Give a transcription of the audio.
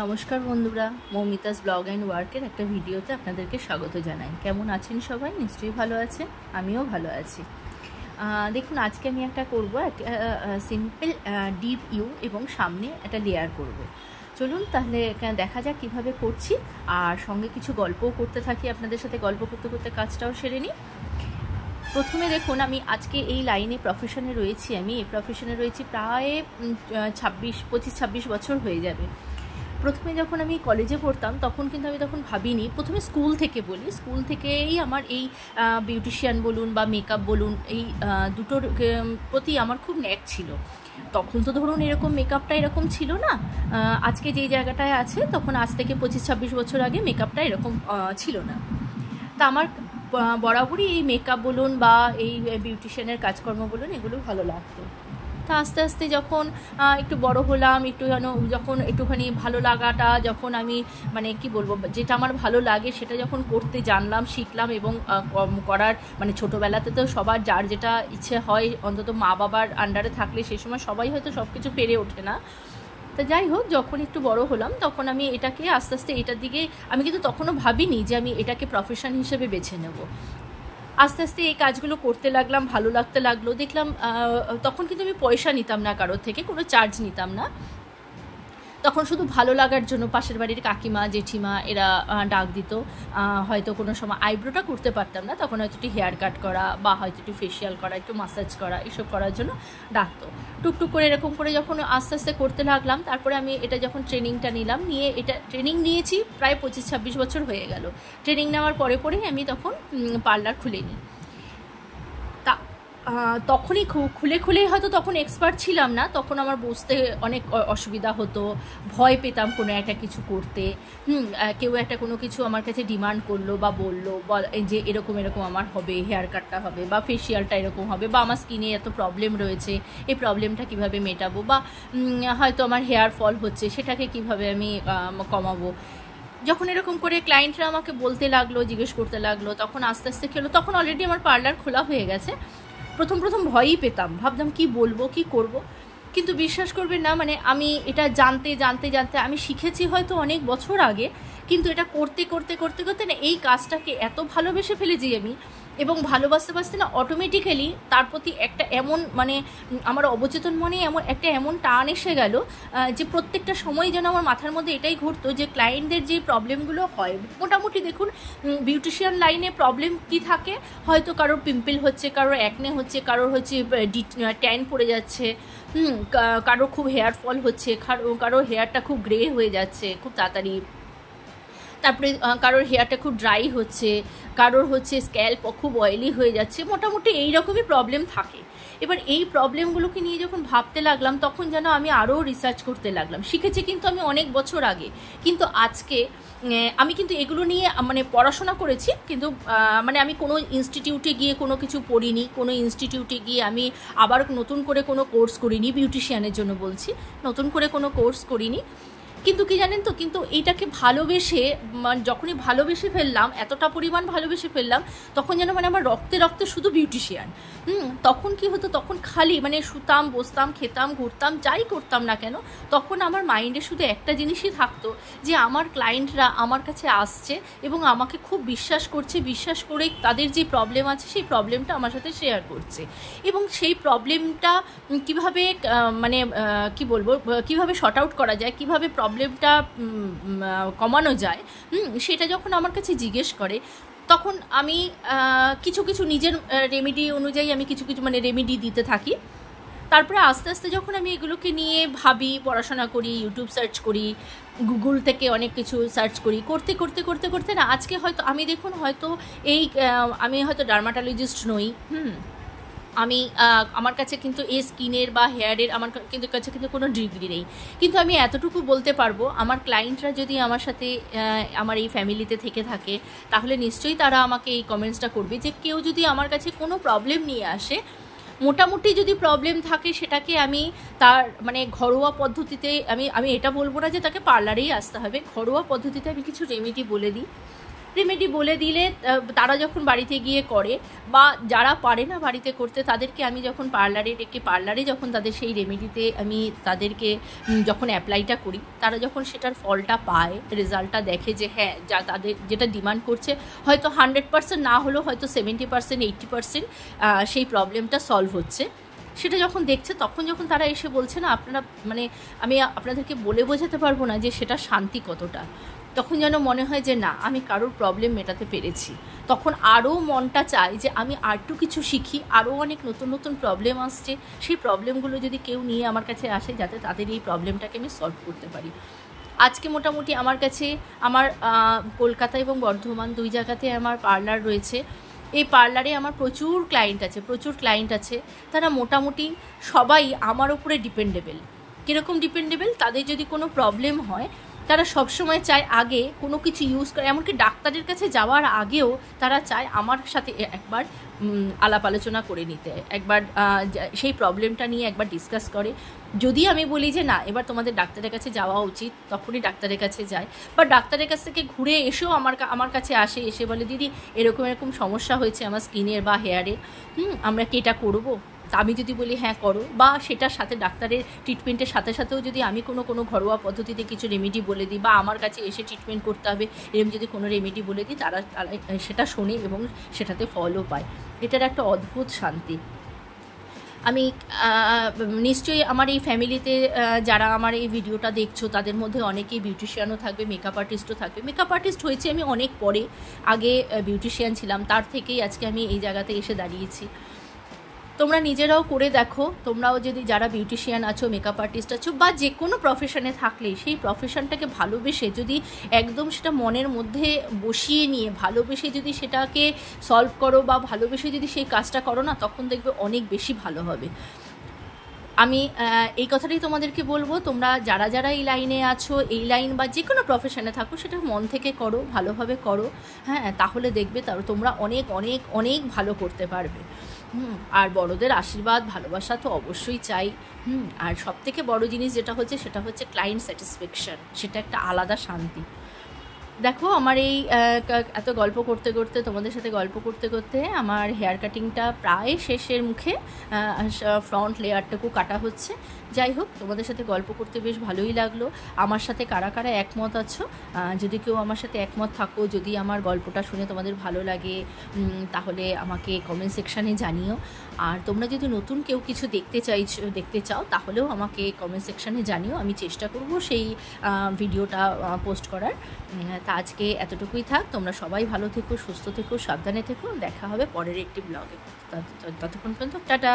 নমস্কার বন্ধুরা, Moumita's blog and ওয়ার্কের একটা ভিডিওতে আপনাদেরকে স্বাগত জানাই। কেমন আছেন সবাই? নিশ্চয়ই ভালো আছেন, আমিও ভালো আছি। দেখুন, আজকে আমি একটা করব, সিম্পল ডিপ ইউ এবং সামনে একটা লেয়ার করব। চলুন তাহলে দেখা যাক কীভাবে করছি, আর সঙ্গে কিছু গল্পও করতে থাকি। আপনাদের সাথে গল্প করতে করতে কাজটাও সেরে নিই। প্রথমে দেখুন, আমি আজকে এই লাইনে প্রফেশনে রয়েছি। আমি এই প্রফেশনে রয়েছি প্রায় 25-26 বছর হয়ে যাবে। প্রথমে যখন আমি কলেজে পড়তাম তখন কিন্তু আমি ভাবিনি, প্রথমে স্কুল থেকে বলি, স্কুল থেকেই আমার এই বিউটিশিয়ান বলুন বা মেকআপ বলুন, এই দুটোর প্রতি আমার খুব ন্যাক ছিল। তখন তো ধরুন এরকম মেকআপটা এরকম ছিল না, আজকে যেই জায়গাটায় আছে, তখন আজ থেকে 25-26 বছর আগে মেকআপটা এরকম ছিল না। তা আমার বরাবরই এই মেকআপ বলুন বা এই বিউটিশিয়ানের কাজকর্ম বলুন, এগুলো ভালো লাগতো। তা আস্তে আস্তে যখন একটু বড় হলাম, যখন একটুখানি ভালো লাগাটা, যখন আমি কি বলবো, যেটা আমার ভালো লাগে সেটা যখন করতে জানলাম, শিখলাম এবং করার ছোটোবেলাতে তো সবার যার যেটা ইচ্ছে হয়, অন্তত মা বাবার আন্ডারে থাকলে সেই সময় সবাই হয়তো সব কিছু পেরে ওঠে না। তা যাই হোক, যখন একটু বড় হলাম তখন আমি এটাকে আস্তে আস্তে এটার দিকে, আমি কিন্তু তখনও ভাবিনি যে আমি এটাকে প্রফেশন হিসেবে বেছে নেব। আস্তে আস্তে এই কাজগুলো করতে লাগলাম, ভালো লাগতে লাগলো। দেখলাম তখন কিন্তু আমি পয়সা নিতাম না কারোর থেকে, কোনো চার্জ নিতাম না। তখন শুধু ভালো লাগার জন্য পাশের বাড়ির কাকিমা জেঠিমা এরা ডাক দিত। হয়তো কোনো সময় আইব্রোটা করতে পারতাম না, তখন হয়তো একটু হেয়ার কাট করা বা হয়তো একটু ফেশিয়াল করা, একটু মাসাজ করা, এসব করার জন্য ডাকতো। টুকটুক করে এরকম করে যখন আস্তে আস্তে করতে লাগলাম, তারপরে আমি এটা যখন ট্রেনিংটা নিলাম, নিয়ে এটা ট্রেনিং নিয়েছি প্রায় 25-26 বছর হয়ে গেল। ট্রেনিং নেওয়ার পরে পরেই আমি তখন পার্লার খুলে নিই। তখনই খুলে হয়তো তখন এক্সপার্ট ছিলাম না, তখন আমার বুঝতে অনেক অসুবিধা হতো, ভয় পেতাম কোনো একটা কিছু করতে। কেউ একটা কোনো কিছু আমার কাছে ডিমান্ড করলো বা বললো যে এরকম এরকম আমার হবে, হেয়ার কাটটা হবে বা ফেশিয়ালটা এরকম হবে, বা আমার স্কিনে এত প্রবলেম রয়েছে, এই প্রবলেমটা কিভাবে মেটাবো, বা হয়তো আমার হেয়ার ফল হচ্ছে, সেটাকে কিভাবে আমি কমাবো। যখন এরকম করে ক্লায়েন্টরা আমাকে বলতে লাগলো, জিজ্ঞেস করতে লাগলো, তখন আস্তে আস্তে তখন অলরেডি আমার পার্লার খোলা হয়ে গেছে। প্রথম ভয়ই পেতাম, ভাবতাম কি বলবো, কি করব। কিন্তু বিশ্বাস করবেন না, আমি এটা জানতে জানতে জানতে আমি শিখেছি হয়তো অনেক বছর আগে, কিন্তু এটা করতে করতে করতে করতে না এই কাজটাকে এত ভালোবেসে ফেলেছি আমি, এবং ভালোবাসতে বাসতে না অটোমেটিক্যালি তার প্রতি একটা এমন আমার অবচেতন মনে এমন টান এসে গেল যে প্রত্যেকটা সময় যেন আমার মাথার মধ্যে এটাই ঘুরতো যে ক্লায়েন্টদের যে প্রবলেমগুলো হয়, মোটামুটি দেখুন বিউটিশিয়ান লাইনে প্রবলেম কি থাকে, হয়তো কারোর পিম্পল হচ্ছে, কারোর অ্যাকনে হচ্ছে, কারোর হচ্ছে ট্যান পড়ে যাচ্ছে, কারোর খুব হেয়ার ফল হচ্ছে, কারোর হেয়ারটা খুব গ্রে হয়ে যাচ্ছে খুব তাড়াতাড়ি, তারপরে কারোর হেয়ারটা খুব ড্রাই হচ্ছে, কারোর হচ্ছে স্ক্যাল্প খুব অয়েলি হয়ে যাচ্ছে, মোটামুটি এই রকমই প্রবলেম থাকে। এবার এই প্রবলেমগুলোকে নিয়ে যখন ভাবতে লাগলাম, তখন যেন আমি আরও রিসার্চ করতে লাগলাম। শিখেছি কিন্তু আমি অনেক বছর আগে, কিন্তু আজকে আমি কিন্তু এগুলো নিয়ে পড়াশোনা করেছি, কিন্তু আমি কোনো ইনস্টিটিউটে গিয়ে কোনো কিছু পড়িনি, কোনো ইনস্টিটিউটে গিয়ে আমি আবার নতুন করে কোনো কোর্স করিনি, বিউটিশিয়ানের জন্য বলছি, নতুন করে কোনো কোর্স করিনি। কিন্তু কি জানেন তো, কিন্তু এইটাকে ভালোবেসে যখনই ভালোবেসে ফেললাম, এতটা পরিমাণ ভালোবেসে ফেললাম, তখন যেন আমার রক্তে রক্তে শুধু বিউটিশিয়ান। তখন কি হতো, তখন খালি শুতাম, বসতাম, খেতাম, ঘুরতাম, যাই করতাম না কেন, তখন আমার মাইন্ডে শুধু একটা জিনিসই থাকতো যে আমার ক্লায়েন্টরা আমার কাছে আসছে এবং আমাকে খুব বিশ্বাস করছে, বিশ্বাস করে তাদের যে প্রবলেম আছে সেই প্রবলেমটা আমার সাথে শেয়ার করছে, এবং সেই প্রবলেমটা কীভাবে কি বলবো, কীভাবে শর্ট আউট করা যায়, কীভাবে প্রবলেমটা কমানো যায়, সেটা যখন আমার কাছে জিজ্ঞেস করে, তখন আমি কিছু কিছু নিজের রেমেডি অনুযায়ী আমি কিছু কিছু রেমেডি দিতে থাকি। তারপরে আস্তে আস্তে যখন আমি এগুলোকে নিয়ে ভাবি, পড়াশোনা করি, ইউটিউব সার্চ করি, গুগল থেকে অনেক কিছু সার্চ করি, করতে করতে করতে করতে না আজকে হয়তো আমি দেখুন হয়তো আমি হয়তো ডার্মাটোলজিস্ট নই, আমি আমার কাছে কিন্তু এই স্কিনের বা হেয়ারের আমার কাছে কোনো ডিগ্রি নেই, কিন্তু আমি এতটুকু বলতে পারবো, আমার ক্লায়েন্টরা যদি আমার সাথে আমার এই ফ্যামিলিতে থেকে থাকে, তাহলে নিশ্চয়ই তারা আমাকে এই কমেন্টসটা করবে যে কেউ যদি আমার কাছে কোনো প্রবলেম নিয়ে আসে, মোটামুটি যদি প্রবলেম থাকে, সেটাকে আমি তার ঘরোয়া পদ্ধতিতে, আমি এটা বলবো না যে তাকে পার্লারেই আসতে হবে, ঘরোয়া পদ্ধতিতে আমি কিছু রেমেডি বলে দিই, রেমেডি বলে দিলে তারা যখন বাড়িতে গিয়ে করে, বা যারা পারে না বাড়িতে করতে তাদেরকে আমি যখন পার্লারে যখন তাদের সেই রেমেডিতে আমি তাদেরকে যখন অ্যাপ্লাইটা করি, তারা যখন সেটার ফলটা পায়, রেজাল্টটা দেখে যে হ্যাঁ যা তাদের যেটা ডিমান্ড করছে, হয়তো 100% না হলেও হয়তো 70% 80% সেই প্রবলেমটা সলভ হচ্ছে, সেটা যখন দেখছে, তখন যখন তারা এসে বলছে না আপনারা, মানে আমি আপনাদেরকে বলে বোঝাতে পারবো না যে সেটা শান্তি কতটা। তখন যেন মনে হয় যে না, আমি কারোর প্রবলেম মেটাতে পেরেছি। তখন আরও মনটা চায় যে আমি আরটু কিছু শিখি, আরও অনেক নতুন নতুন প্রবলেম আসছে, সেই প্রবলেমগুলো যদি কেউ নিয়ে আমার কাছে আসে, যাতে তাদের এই প্রবলেমটাকে আমি সলভ করতে পারি। আজকে মোটামুটি আমার কাছে আমার কলকাতা এবং বর্ধমান 2 জায়গাতে আমার পার্লার রয়েছে। এই পার্লারে আমার প্রচুর ক্লায়েন্ট আছে। তারা মোটামুটি সবাই আমার উপরে ডিপেন্ডেবল। কীরকম ডিপেন্ডেবল? তাদের যদি কোনো প্রবলেম হয়, তারা সবসময় চায় আগে কোনো কিছু ইউজ করে, এমনকি ডাক্তারের কাছে যাওয়ার আগেও তারা চায় আমার সাথে একবার আলাপ আলোচনা করে নিতে, একবার সেই প্রবলেমটা নিয়ে একবার ডিসকাস করে। যদি আমি বলি যে না, এবার তোমাদের ডাক্তারের কাছে যাওয়া উচিত, তখনই ডাক্তারের কাছে যায়। বা ডাক্তারের কাছ থেকে ঘুরে এসেও আমার কাছে আসে, এসে বলে দিদি এরকম সমস্যা হয়েছে আমার স্কিনের বা হেয়ারের, আমরা কি এটা করবো? তা আমি যদি বলি হ্যাঁ করো, বা সেটার সাথে ডাক্তারের ট্রিটমেন্টের সাথেও যদি আমি কোনো ঘরোয়া পদ্ধতিতে কিছু রেমেডি বলে দিই, বা আমার কাছে এসে ট্রিটমেন্ট করতে হবে এরকম যদি কোনো রেমেডি বলে দিই, তারা সেটা শোনে এবং সেটাতে ফলও পায়। এটার একটা অদ্ভুত শান্তি। আমি নিশ্চয়ই আমার এই ফ্যামিলিতে যারা আমার এই ভিডিওটা দেখছো, তাদের মধ্যে অনেকেই বিউটিশিয়ানও থাকবে, মেকআপ আর্টিস্টও থাকবে। মেকআপ আর্টিস্ট হয়েছি আমি অনেক পরে, আগে বিউটিশিয়ান ছিলাম, তার থেকেই আজকে আমি এই জায়গাতে এসে দাঁড়িয়েছি। তোমরা নিজেরাও করে দেখো, তোমরাও যদি যারা বিউটিশিয়ান আছো, মেকআপ আর্টিস্ট আছো, বা যে কোনো প্রফেশনে থাকলে সেই প্রফেশনটাকে ভালোবেসে যদি একদম সেটা মনের মধ্যে বসিয়ে নিয়ে ভালোবেসে যদি সেটাকে সলভ করো, বা ভালোবেসে যদি সেই কাজটা করো না, তখন দেখবে অনেক বেশি ভালো হবে। আমি এই কথাটাই তোমাদেরকে বলবো, তোমরা যারা এই লাইনে আছো, এই লাইন বা যে কোনো প্রফেশনে থাকো, সেটা মন থেকে করো, ভালোভাবে করো, হ্যাঁ, তাহলে দেখবে তোমরা অনেক অনেক অনেক ভালো করতে পারবে। আর বড়দের আশীর্বাদ ভালোবাসা তো অবশ্যই চাই। আর সবথেকে বড় জিনিস যেটা হচ্ছে, সেটা হচ্ছে ক্লায়েন্ট স্যাটিসফ্যাকশন। সেটা একটা আলাদা শান্তি। দেখো আমার এই এত গল্প করতে করতে, তোমাদের সাথে গল্প করতে করতে আমার হেয়ার কাটিংটা প্রায় শেষের মুখে, ফ্রন্ট লেয়ারটুকু কাটা হচ্ছে। যাই হোক, তোমাদের সাথে গল্প করতে বেশ ভালোই লাগলো। আমার সাথে কারা কারা একমত আছো, যদি কেউ আমার সাথে একমত থাকো, যদি আমার গল্পটা শুনে তোমাদের ভালো লাগে, তাহলে আমাকে কমেন্ট সেকশানে জানিও। আর তোমরা যদি নতুন কেউ কিছু দেখতে চাও, তাহলেও আমাকে কমেন্ট সেকশানে জানিও, আমি চেষ্টা করব সেই ভিডিওটা পোস্ট করার। তা আজকে এতটুকুই থাক। তোমরা সবাই ভালো থেকো, সুস্থ থেকো, সাবধানে থেকো। দেখা হবে পরের একটি ব্লগে। ততক্ষণ পর্যন্ত টাটা।